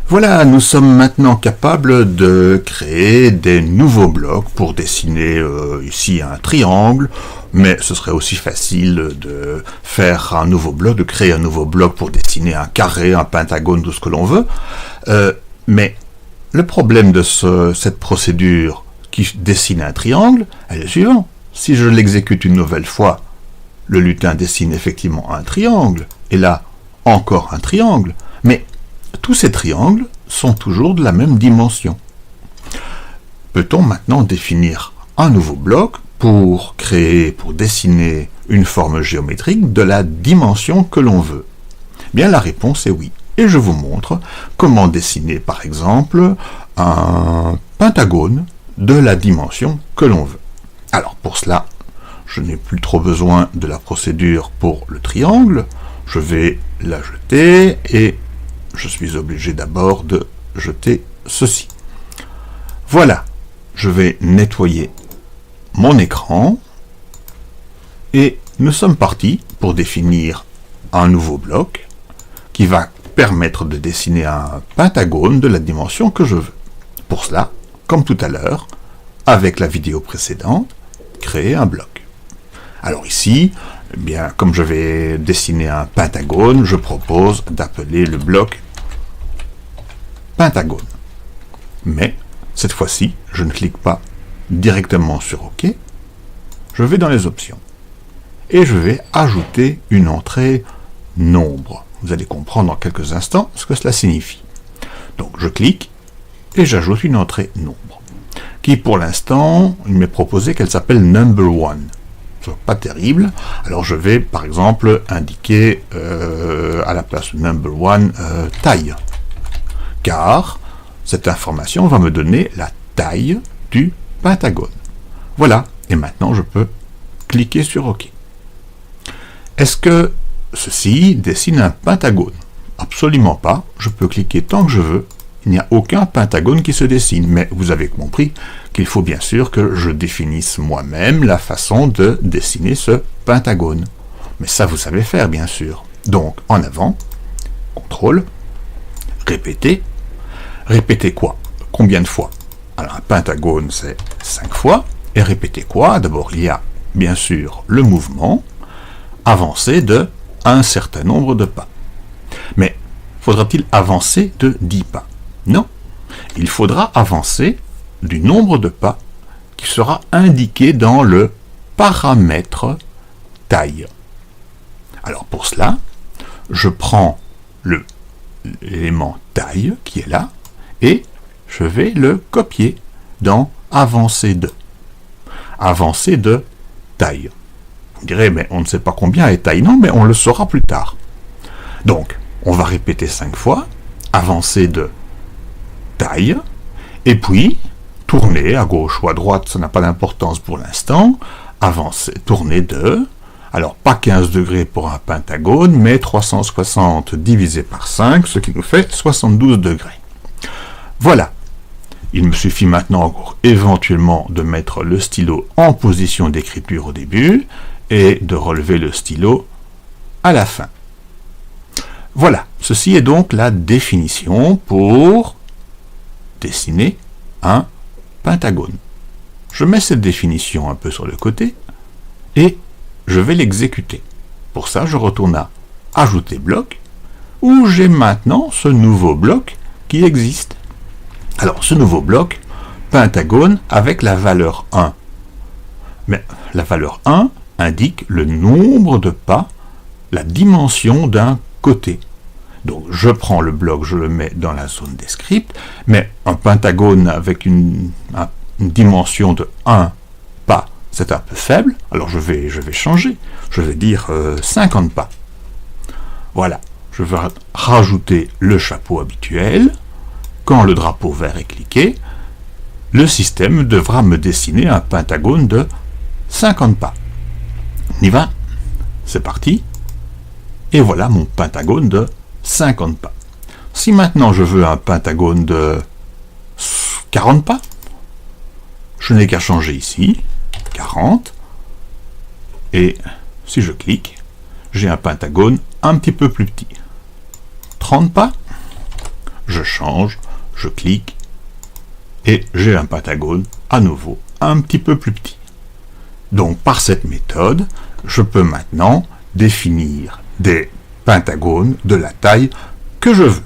Voilà, nous sommes maintenant capables de créer des nouveaux blocs pour dessiner ici un triangle, mais ce serait aussi facile de faire un nouveau bloc, de créer un nouveau bloc pour dessiner un carré, un pentagone, tout ce que l'on veut. Mais le problème de cette procédure qui dessine un triangle est le suivant. Si je l'exécute une nouvelle fois, le lutin dessine effectivement un triangle, et là, encore un triangle, mais tous ces triangles sont toujours de la même dimension. Peut-on maintenant définir un nouveau bloc pour dessiner une forme géométrique de la dimension que l'on veut? Bien, la réponse est oui. Et je vous montre comment dessiner, par exemple, un pentagone de la dimension que l'on veut. Alors, pour cela, je n'ai plus trop besoin de la procédure pour le triangle. Je vais la jeter et je suis obligé d'abord de jeter ceci. Voilà, je vais nettoyer mon écran et nous sommes partis pour définir un nouveau bloc qui va permettre de dessiner un pentagone de la dimension que je veux. Pour cela, comme tout à l'heure, avec la vidéo précédente, créer un bloc. Alors ici, eh bien, comme je vais dessiner un pentagone, je propose d'appeler le bloc pentagone. Mais, cette fois-ci, je ne clique pas directement sur OK, je vais dans les options. Et je vais ajouter une entrée nombre. Vous allez comprendre dans quelques instants ce que cela signifie. Donc je clique et j'ajoute une entrée nombre, qui pour l'instant, il m'est proposé qu'elle s'appelle number one. C'est pas terrible. Alors je vais par exemple indiquer à la place number one taille, car cette information va me donner la taille du pentagone. Voilà, et maintenant je peux cliquer sur OK. Est-ce que ceci dessine un pentagone? Absolument pas, je peux cliquer tant que je veux, il n'y a aucun pentagone qui se dessine, mais vous avez compris qu'il faut bien sûr que je définisse moi-même la façon de dessiner ce pentagone. Mais ça vous savez faire bien sûr. Donc en avant, CTRL, répéter. Répéter quoi? Combien de fois? Alors un pentagone c'est 5 fois, et répéter quoi? D'abord il y a bien sûr le mouvement, avancer de un certain nombre de pas. Mais faudra-t-il avancer de 10 pas? Non, il faudra avancer du nombre de pas qui sera indiqué dans le paramètre taille. Alors pour cela, je prends l'élément taille qui est là et je vais le copier dans avancer de. Avancer de taille. Vous direz, mais on ne sait pas combien est taille. Non, mais on le saura plus tard. Donc, on va répéter 5 fois, avancer de taille, et puis tourner à gauche ou à droite, ça n'a pas d'importance pour l'instant, avancer, tourner de, alors pas 15 degrés pour un pentagone, mais 360 divisé par 5, ce qui nous fait 72 degrés. Voilà. Il me suffit maintenant encore éventuellement de mettre le stylo en position d'écriture au début et de relever le stylo à la fin. Voilà, ceci est donc la définition pour dessiner un pentagone. Je mets cette définition un peu sur le côté et je vais l'exécuter. Pour ça, je retourne à Ajouter bloc, où j'ai maintenant ce nouveau bloc qui existe. Alors, ce nouveau bloc, pentagone avec la valeur 1. Mais la valeur 1 indique le nombre de pas, la dimension d'un côté. Donc je prends le bloc, je le mets dans la zone des scripts, mais un pentagone avec une dimension de 1 pas, c'est un peu faible, alors je vais changer, je vais dire 50 pas. Voilà, je vais rajouter le chapeau habituel. Quand le drapeau vert est cliqué, le système devra me dessiner un pentagone de 50 pas. On y va? C'est parti. Et voilà mon pentagone de 50 pas. Si maintenant je veux un pentagone de 40 pas, je n'ai qu'à changer ici, 40, et si je clique, j'ai un pentagone un petit peu plus petit. 30 pas, je change, je clique, et j'ai un pentagone à nouveau un petit peu plus petit. Donc par cette méthode, je peux maintenant définir des pentagones de la taille que je veux.